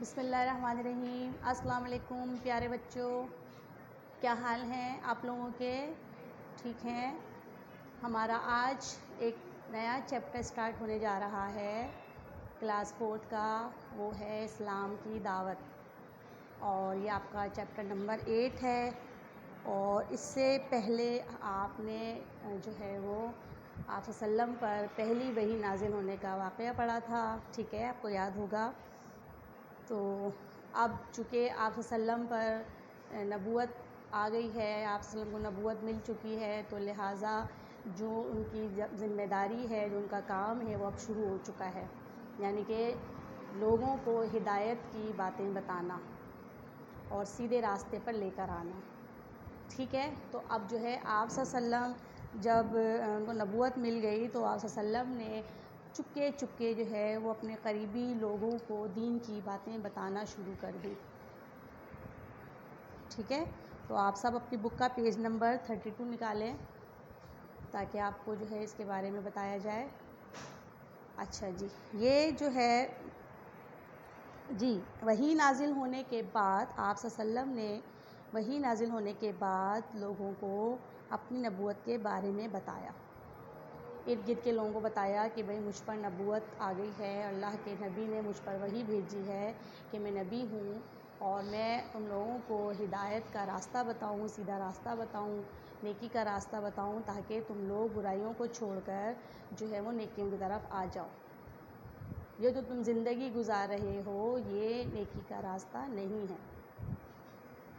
بسم اللہ الرحمن الرحیم۔ السلام علیکم پیارے بچوں، کیا حال ہیں آپ لوگوں کے؟ ٹھیک ہیں؟ ہمارا آج ایک نیا چیپٹر سٹارٹ ہونے جا رہا ہے کلاس 4 کا، وہ ہے اسلام کی دعوت، اور یہ آپ کا چیپٹر نمبر 8 ہے۔ اور اس سے پہلے آپ نے جو ہے وہ آپ صلی اللہ علیہ وسلم پر پہلی وحی نازل ہونے کا واقعہ پڑھا تھا، ٹھیک ہے، آپ کو یاد ہوگا۔ تو اب چونکہ آپ صلی اللہ علیہ وسلم پر نبوت آ گئی ہے، آپ صلی اللہ علیہ وسلم کو نبوت مل چکی ہے، تو لہٰذا جو ان کی ذمہ داری ہے، جو ان کا کام ہے، وہ اب شروع ہو چکا ہے، یعنی کہ لوگوں کو ہدایت کی باتیں بتانا اور سیدھے راستے پر لے کر آنا، ٹھیک ہے۔ تو اب جو ہے آپ صلی اللہ علیہ وسلم جب ان کو نبوت مل گئی تو آپ صلی اللہ علیہ وسلم نے چپکے جو ہے وہ اپنے قریبی لوگوں کو دین کی باتیں بتانا شروع کر دی، ٹھیک ہے۔ تو آپ سب اپنی بک کا پیج نمبر 32 نکالیں تاکہ آپ کو جو ہے اس کے بارے میں بتایا جائے۔ اچھا جی، یہ جو ہے وحی نازل ہونے کے بعد آپ صلی اللہ علیہ وسلم نے وحی نازل ہونے کے بعد لوگوں کو اپنی نبوت کے بارے میں بتایا، ارد گرد کے لوگوں کو بتایا کہ بھئی مجھ پر نبوت آ گئی ہے، اللہ کے نبی نے مجھ پر وحی بھیجی ہے کہ میں نبی ہوں اور میں تم لوگوں کو ہدایت کا راستہ بتاؤں، سیدھا راستہ بتاؤں، نیکی کا راستہ بتاؤں، تاکہ تم لوگ برائیوں کو چھوڑ کر جو ہے وہ نیکیوں کی طرف آ جاؤ۔ یہ جو تم زندگی گزار رہے ہو یہ نیکی کا راستہ نہیں ہے،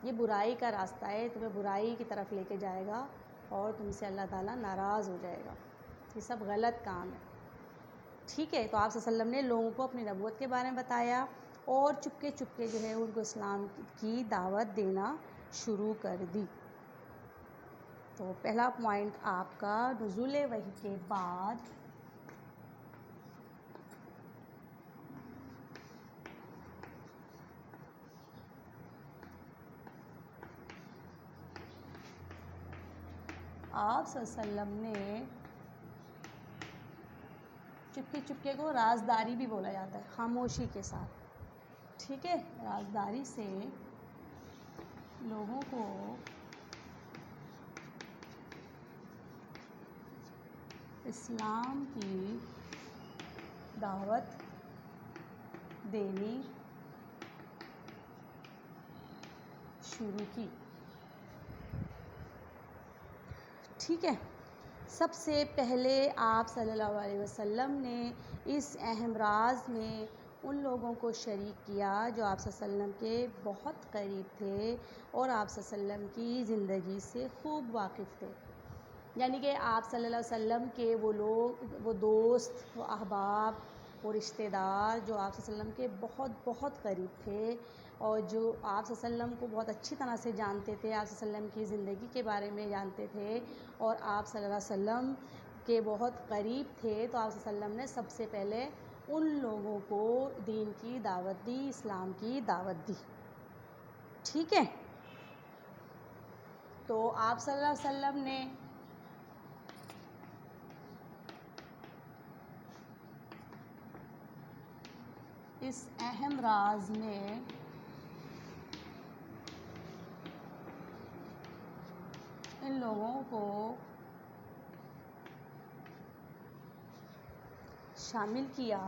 یہ برائی کا راستہ ہے، تمہیں برائی کی طرف لے کے جائے گا اور تم سے اللہ تعالیٰ ناراض ہو جائے گا، یہ سب غلط کام ہے، ٹھیک ہے۔ تو آپ صلی اللہ علیہ وسلم نے لوگوں کو اپنی نبوت کے بارے میں بتایا اور چپکے جو ہے ان کو اسلام کی دعوت دینا شروع کر دی۔ تو پہلا پوائنٹ آپ کا، نزول وحی کے بعد آپ صلی اللہ علیہ وسلم نے چپکے کو رازداری بھی بولا جاتا ہے، خاموشی کے ساتھ، ٹھیک ہے، رازداری سے لوگوں کو اسلام کی دعوت دینی شروع کی، ٹھیک ہے۔ سب سے پہلے آپ صلی اللہ علیہ وسلم نے اس اہم راز میں ان لوگوں کو شریک کیا جو آپ صلی اللہ علیہ وسلم کے بہت قریب تھے اور آپ صلی اللہ علیہ وسلم کی زندگی سے خوب واقف تھے، یعنی کہ آپ صلی اللہ علیہ وسلم کے وہ لوگ، وہ دوست، وہ احباب، وہ رشتہ دار جو آپ صلی اللہ علیہ وسلم کے بہت قریب تھے اور جو آپ صلی اللہ علیہ وسلم کو بہت اچھی طرح سے جانتے تھے، آپ صلی اللہ علیہ وسلم کی زندگی کے بارے میں جانتے تھے اور آپ صلی اللہ علیہ وسلم کے بہت قریب تھے، تو آپ صلی اللہ علیہ وسلم نے سب سے پہلے ان لوگوں کو دین کی دعوت دی، اسلام کی دعوت دی، ٹھیک ہے۔ تو آپ صلی اللہ علیہ وسلم نے اس اہم راز میں ان لوگوں کو شامل کیا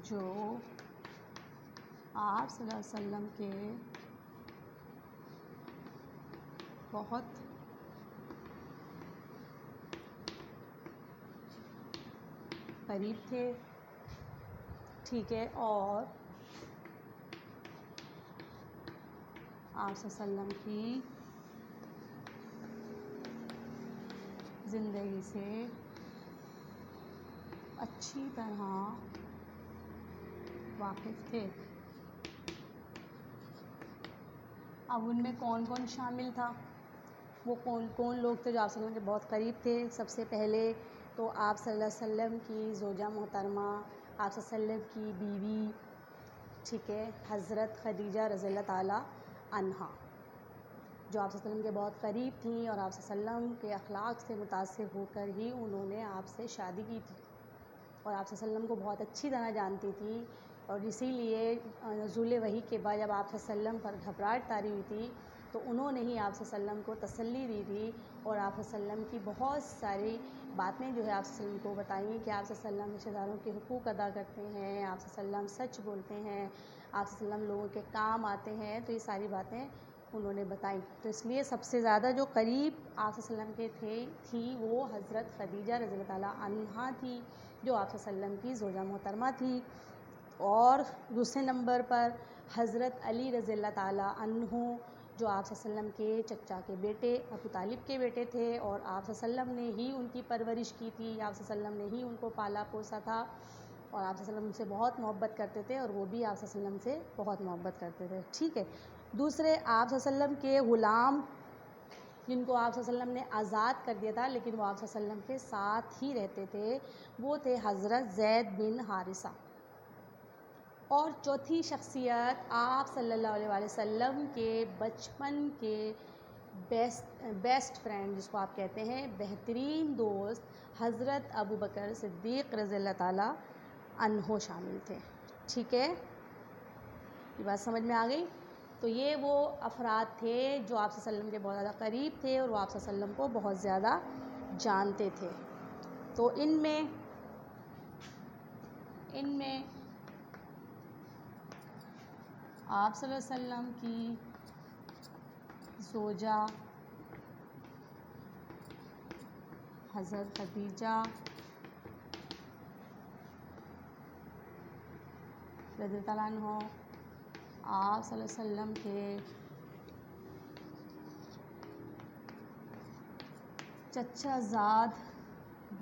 جو آپ صلی اللہ علیہ وسلم کے بہت قریب تھے، ٹھیک ہے، اور آپ صلی اللہ علیہ وسلم کی زندگی سے اچھی طرح واقف تھے۔ اب ان میں کون کون شامل تھا، وہ کون لوگ تھے جو آپ صلی اللہ علیہ وسلم کے بہت قریب تھے؟ سب سے پہلے تو آپ صلی اللہ علیہ وسلم کی زوجہ محترمہ، آپ صلی اللہ علیہ وسلم کی بیوی، ٹھیک ہے، حضرت خدیجہ رضی اللہ تعالیٰ عنہا، جو آپ صلی اللہ علیہ وسلم کے بہت قریب تھیں اور آپ صلی اللہ علیہ وسلم کے اخلاق سے متاثر ہو کر ہی انہوں نے آپ سے شادی کی تھی، اور آپ صلی اللہ علیہ وسلم کو بہت اچھی طرح جانتی تھی، اور اسی لیے نزول وحی کے بعد جب آپ صلی اللہ علیہ وسلم پر گھبراہٹ طاری ہوئی تھی تو انہوں نے ہی آپ صلی اللہ علیہ وسلم کو تسلی دی تھی، اور آپ صلی اللہ علیہ وسلم کی بہت ساری باتیں جو ہے آپ صلی اللہ علیہ وسلم کو بتائیں کہ آپ صلی اللہ علیہ وسلم رشتہ داروں کے حقوق ادا کرتے ہیں، آپ صلی اللہ علیہ وسلم سچ بولتے ہیں، آپ صلی اللہ علیہ وسلم لوگوں کے کام آتے ہیں، تو یہ ساری باتیں انہوں نے بتائیں۔ تو اس لیے سب سے زیادہ جو قریب آپ صلی اللہ علیہ وسلم کے تھی وہ حضرت خدیجہ رضی اللہ تعالیٰ عنہا تھی، جو آپ صلی اللہ علیہ وسلم کی زوجہ محترمہ تھی، اور دوسرے نمبر پر حضرت علی رضی اللہ تعالیٰ عنہ، جو آپ صلی اللہ علیہ وسلم کے چچا کے بیٹے ابو طالب کے بیٹے تھے، اور آپ صلی اللہ علیہ وسلم نے ہی ان کی پرورش کی تھی، آپ صلی اللہ علیہ وسلم نے ہی ان کو پالا پوسا تھا، اور آپ صلی اللہ علیہ وسلم ان سے بہت محبت کرتے تھے، اور وہ بھی آپ صلی اللہ علیہ وسلم سے بہت محبت کرتے تھے، ٹھیک ہے۔ دوسرے آپ صلی اللہ علیہ وسلم کے غلام جن کو آپ صلی اللہ علیہ وسلم نے آزاد کر دیا تھا لیکن وہ آپ صلی اللہ علیہ وسلم کے ساتھ ہی رہتے تھے، وہ تھے حضرت زید بن حارثہ۔ اور چوتھی شخصیت آپ صلی اللہ علیہ وآلہ وسلم کے بچپن کے بیسٹ فرینڈ جس کو آپ کہتے ہیں بہترین دوست حضرت ابو بکر صدیق رضی اللہ تعالیٰ عنہ شامل تھے، ٹھیک ہے، یہ بات سمجھ میں آ گئی۔ تو یہ وہ افراد تھے جو آپ صلی اللہ علیہ وسلم کے بہت زیادہ قریب تھے اور وہ آپ صلی اللہ علیہ وسلم کو بہت زیادہ جانتے تھے۔ تو ان میں آپ صلی اللہ علیہ وسلم کی زوجہ حضرت خدیجہ رضی اللہ عنہ، آپ صلی اللہ علیہ وسلم کے چچا زاد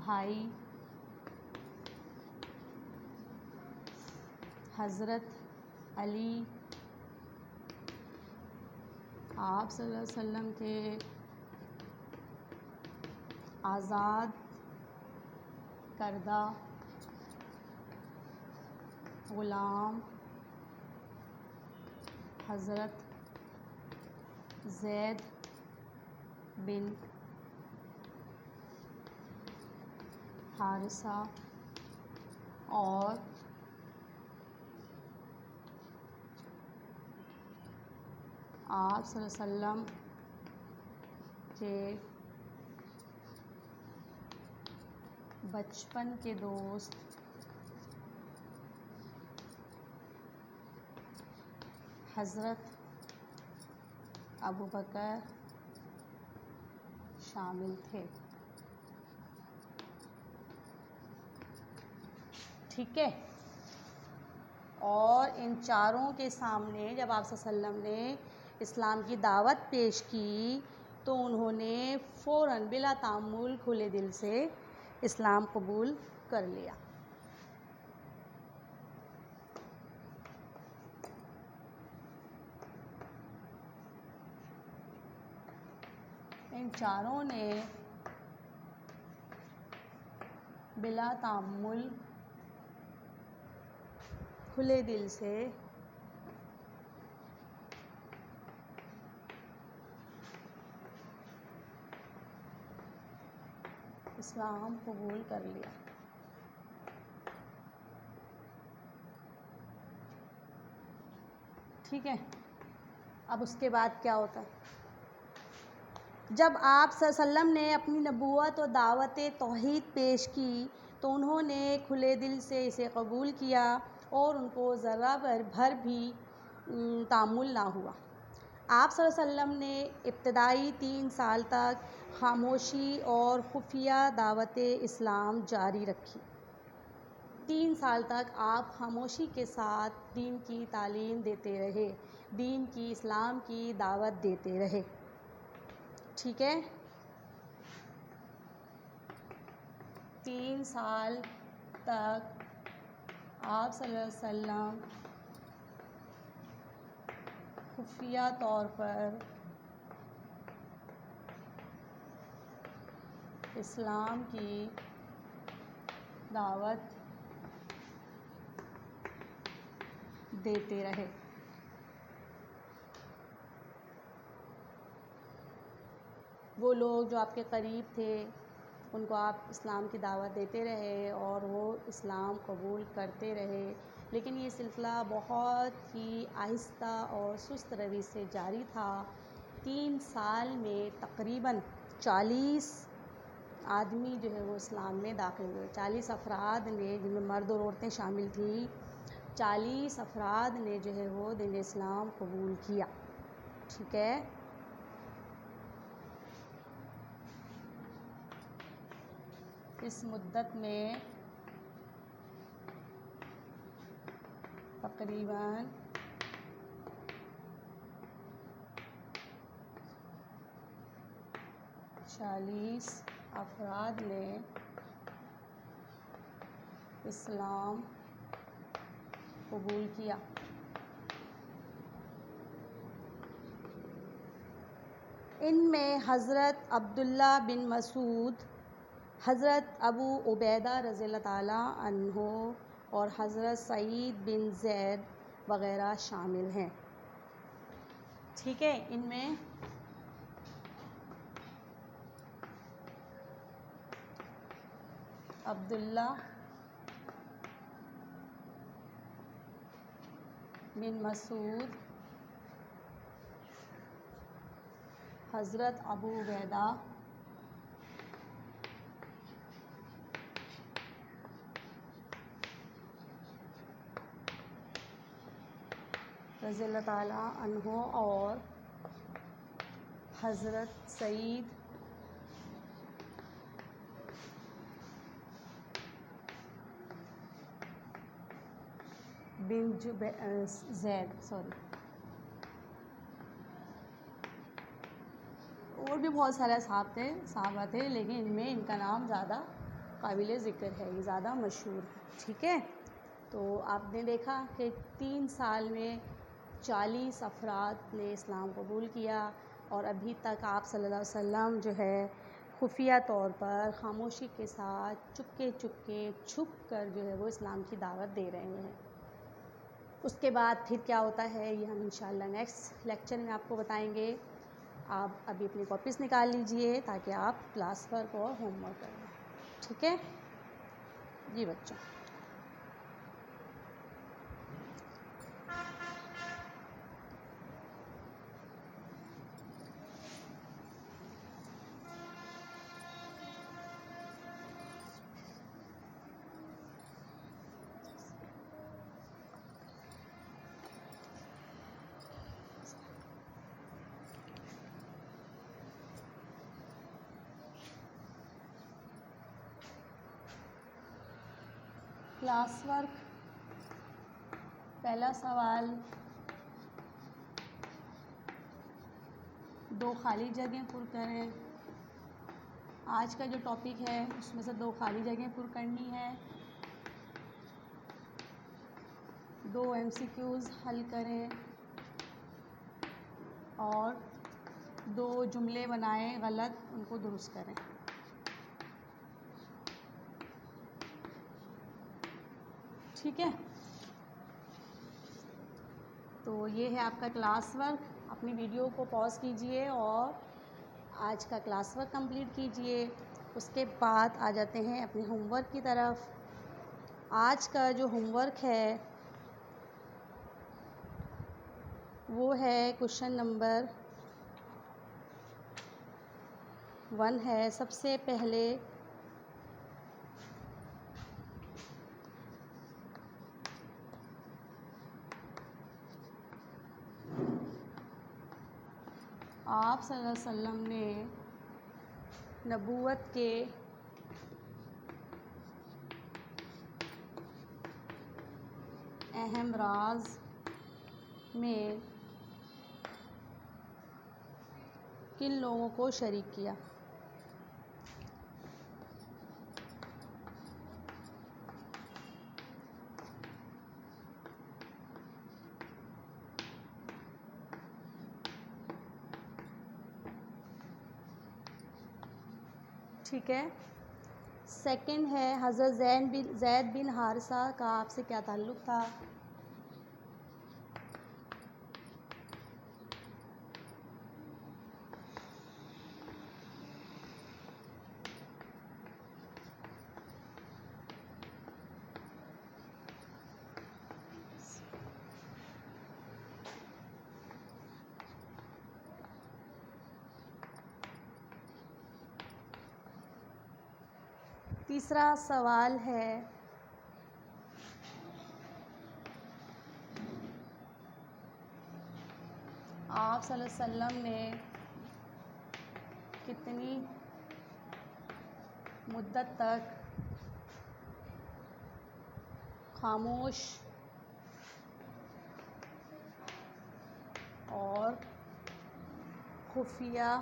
بھائی حضرت علی، آپ صلی اللہ علیہ وسلم کے آزاد کردہ غلام حضرت زید بن حارثہ، اور آپ صلی اللہ علیہ وسلم کے بچپن کے دوست حضرت ابو بکر شامل تھے، ٹھیک ہے۔ اور ان چاروں کے سامنے جب آپ صلی اللہ علیہ وسلم نے اسلام کی دعوت پیش کی تو انہوں نے فوراً بلا تأمل کھلے دل سے اسلام قبول کر لیا۔ ان چاروں نے بلا تأمل کھلے دل سے اسلام قبول کر لیا، ٹھیک ہے۔ اب اس کے بعد کیا ہوتا ہے؟ جب آپ صلی اللہ علیہ وسلم نے اپنی نبوت و دعوت توحید پیش کی تو انہوں نے کھلے دل سے اسے قبول کیا اور ان کو ذرہ بھر بھی تأمل نہ ہوا۔ آپ صلی اللہ علیہ وسلم نے ابتدائی 3 سال تک خاموشی اور خفیہ دعوت اسلام جاری رکھی۔ 3 سال تک آپ خاموشی کے ساتھ دین کی تعلیم دیتے رہے، دین کی اسلام کی دعوت دیتے رہے، ٹھیک ہے۔ 3 سال تک آپ صلی اللہ علیہ وسلم خفیہ طور پر اسلام کی دعوت دیتے رہے۔ وہ لوگ جو آپ کے قریب تھے، ان کو آپ اسلام کی دعوت دیتے رہے اور وہ اسلام قبول کرتے رہے، لیکن یہ سلسلہ بہت ہی آہستہ اور سست روی سے جاری تھا۔ 3 سال میں تقریباً 40 آدمی جو ہے وہ اسلام میں داخل ہوئے، 40 افراد نے، جن میں مرد اور عورتیں شامل تھیں، 40 افراد نے جو ہے وہ دین اسلام قبول کیا۔ ٹھیک ہے، اس مدت میں تقریباً 40 افراد نے اسلام قبول کیا۔ ان میں حضرت عبداللہ بن مسعود، حضرت ابو عبیدہ رضی اللہ تعالیٰ عنہ اور حضرت سعید بن زید وغیرہ شامل ہیں۔ ٹھیک ہے، ان میں عبداللہ بن مسعود، حضرت ابو عبیدہ رضی اللہ تعالیٰ عنہ اور حضرت سعید بن زید اور بھی بہت سارے صحابہ تھے، لیکن ان میں ان کا نام زیادہ قابل ذکر ہے، یہ زیادہ مشہور ہے۔ ٹھیک ہے، تو آپ نے دیکھا کہ 3 سال میں 40 افراد نے اسلام قبول کیا، اور ابھی تک آپ صلی اللہ علیہ وسلم جو ہے خفیہ طور پر خاموشی کے ساتھ چپکے چھپ کر جو ہے وہ اسلام کی دعوت دے رہے ہیں۔ اس کے بعد پھر کیا ہوتا ہے یہ ہم انشاءاللہ نیکسٹ لیکچر میں آپ کو بتائیں گے۔ آپ ابھی اپنی کاپیز نکال لیجئے تاکہ آپ کلاس ورک اور ہوم ورک کریں۔ ٹھیک ہے جی بچوں، کلاس ورک پہلا سوال، 2 خالی جگہیں پر کریں۔ آج کا جو ٹاپک ہے اس میں سے 2 خالی جگہیں پر کرنی ہے، 2 MCQs حل کریں اور 2 جملے بنائیں غلط، ان کو درست کریں۔ ٹھیک ہے، تو یہ ہے آپ کا کلاس ورک۔ اپنی ویڈیو کو پاز کیجئے اور آج کا کلاس ورک کمپلیٹ کیجئے۔ اس کے بعد آ جاتے ہیں اپنے ہوم ورک کی طرف۔ آج کا جو ہوم ورک ہے وہ ہے کوشچن نمبر 1 ہے۔ سب سے پہلے آپ صلی اللہ علیہ وسلم نے نبوت کے اہم راز میں کن لوگوں کو شریک کیا؟ ٹھیک ہے، سیکنڈ ہے حضرت زید بن حارثہ کا آپ سے کیا تعلق تھا؟ تیسرا سوال ہے آپ صلی اللہ علیہ وسلم نے کتنی مدت تک خاموش اور خفیہ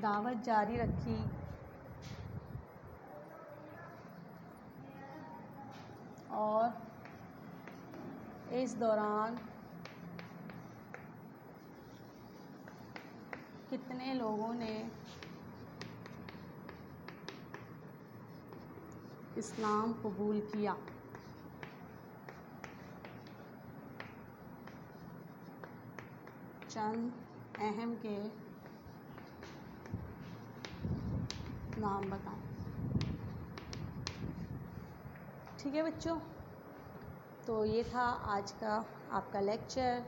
دعوت جاری رکھی؟ اور اس دوران کتنے لوگوں نے اسلام قبول کیا؟ چند اہم کے نام بتائیں۔ ٹھیک ہے بچوں، تو یہ تھا آج کا آپ کا لیکچر،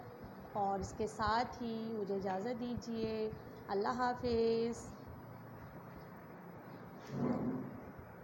اور اس کے ساتھ ہی مجھے اجازت دیجیے۔ اللہ حافظ۔